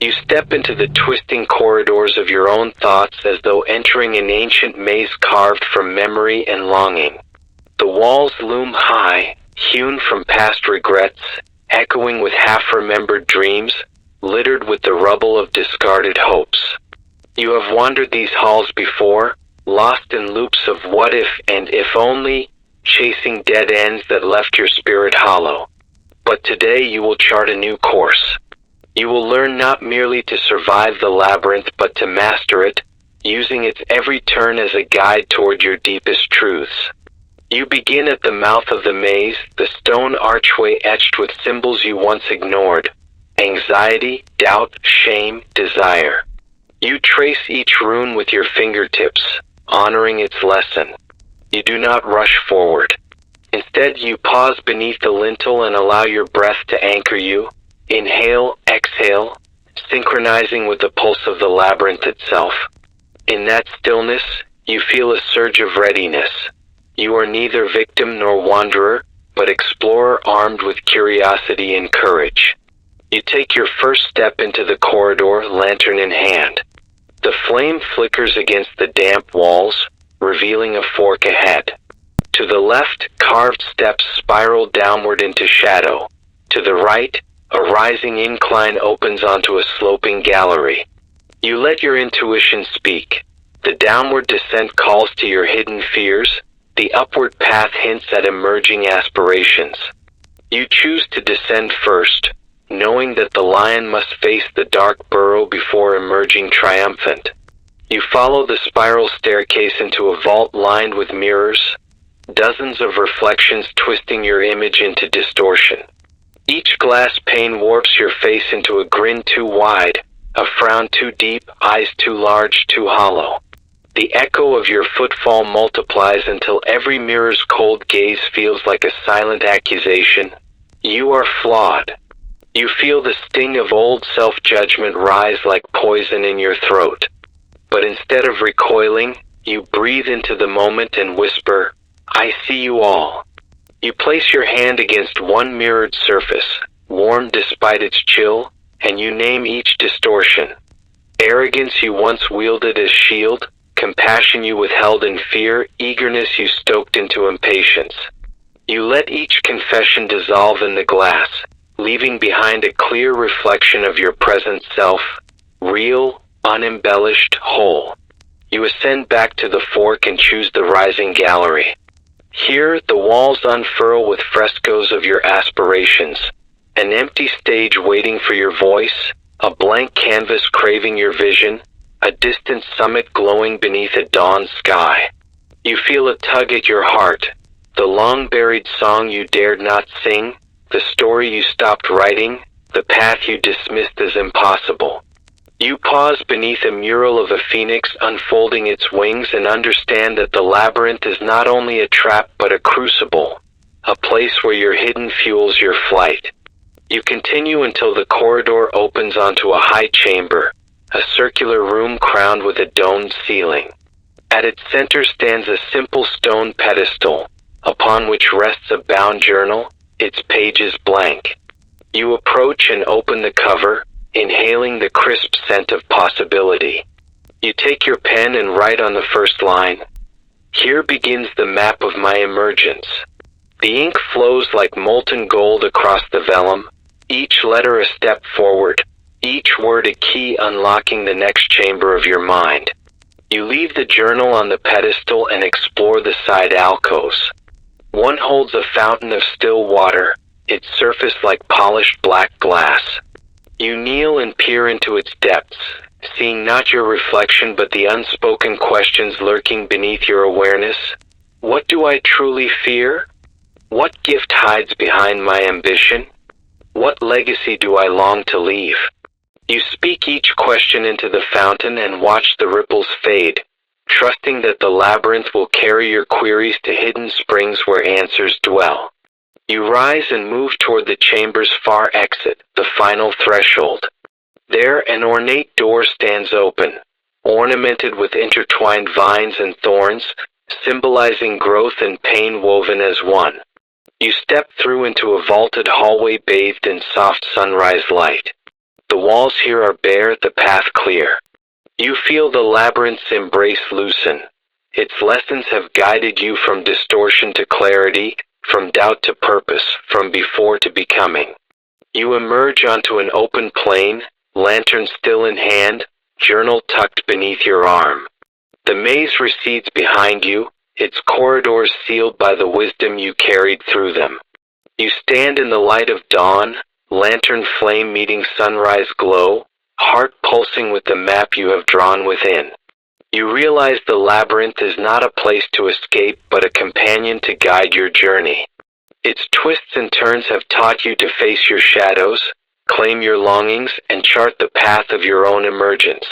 You step into the twisting corridors of your own thoughts as though entering an ancient maze carved from memory and longing. The walls loom high, hewn from past regrets, echoing with half-remembered dreams, littered with the rubble of discarded hopes. You have wandered these halls before, lost in loops of what if and if only, chasing dead ends that left your spirit hollow. But today you will chart a new course. You will learn not merely to survive the labyrinth but to master it, using its every turn as a guide toward your deepest truths. You begin at the mouth of the maze, the stone archway etched with symbols you once ignored: anxiety, doubt, shame, desire. You trace each rune with your fingertips, honoring its lesson. You do not rush forward. Instead, you pause beneath the lintel and allow your breath to anchor you. Inhale, exhale, synchronizing with the pulse of the labyrinth itself. In that stillness, you feel a surge of readiness. You are neither victim nor wanderer, but explorer armed with curiosity and courage. You take your first step into the corridor, lantern in hand. The flame flickers against the damp walls, revealing a fork ahead. To the left, carved steps spiral downward into shadow. To the right, a rising incline opens onto a sloping gallery. You let your intuition speak. The downward descent calls to your hidden fears. The upward path hints at emerging aspirations. You choose to descend first, knowing that the lion must face the dark burrow before emerging triumphant. You follow the spiral staircase into a vault lined with mirrors, dozens of reflections twisting your image into distortion. Each glass pane warps your face into a grin too wide, a frown too deep, eyes too large, too hollow. The echo of your footfall multiplies until every mirror's cold gaze feels like a silent accusation. You are flawed. You feel the sting of old self-judgment rise like poison in your throat. But instead of recoiling, you breathe into the moment and whisper, "I see you all." You place your hand against one mirrored surface, warm despite its chill, and you name each distortion. Arrogance you once wielded as shield, compassion you withheld in fear, eagerness you stoked into impatience. You let each confession dissolve in the glass, leaving behind a clear reflection of your present self, real, unembellished, whole. You ascend back to the fork and choose the rising gallery. Here, the walls unfurl with frescoes of your aspirations, an empty stage waiting for your voice, a blank canvas craving your vision, a distant summit glowing beneath a dawn sky. You feel a tug at your heart, the long-buried song you dared not sing, the story you stopped writing, the path you dismissed as impossible. You pause beneath a mural of a phoenix unfolding its wings and understand that the labyrinth is not only a trap but a crucible, a place where your hidden fuels your flight. You continue until the corridor opens onto a high chamber, a circular room crowned with a domed ceiling. At its center stands a simple stone pedestal, upon which rests a bound journal, its pages blank. You approach and open the cover, inhaling the crisp scent of possibility. You take your pen and write on the first line, "Here begins the map of my emergence." The ink flows like molten gold across the vellum, each letter a step forward, each word a key unlocking the next chamber of your mind. You leave the journal on the pedestal and explore the side alcoves. One holds a fountain of still water, its surface like polished black glass. You kneel and peer into its depths, seeing not your reflection but the unspoken questions lurking beneath your awareness. What do I truly fear? What gift hides behind my ambition? What legacy do I long to leave? You speak each question into the fountain and watch the ripples fade, trusting that the labyrinth will carry your queries to hidden springs where answers dwell. You rise and move toward the chamber's far exit, the final threshold. There, an ornate door stands open, ornamented with intertwined vines and thorns, symbolizing growth and pain woven as one. You step through into a vaulted hallway bathed in soft sunrise light. The walls here are bare, the path clear. You feel the labyrinth's embrace loosen. Its lessons have guided you from distortion to clarity, from doubt to purpose, from before to becoming. You emerge onto an open plain, lantern still in hand, journal tucked beneath your arm. The maze recedes behind you, its corridors sealed by the wisdom you carried through them. You stand in the light of dawn, lantern flame meeting sunrise glow, heart pulsing with the map you have drawn within. You realize the labyrinth is not a place to escape but a companion to guide your journey. Its twists and turns have taught you to face your shadows, claim your longings, and chart the path of your own emergence.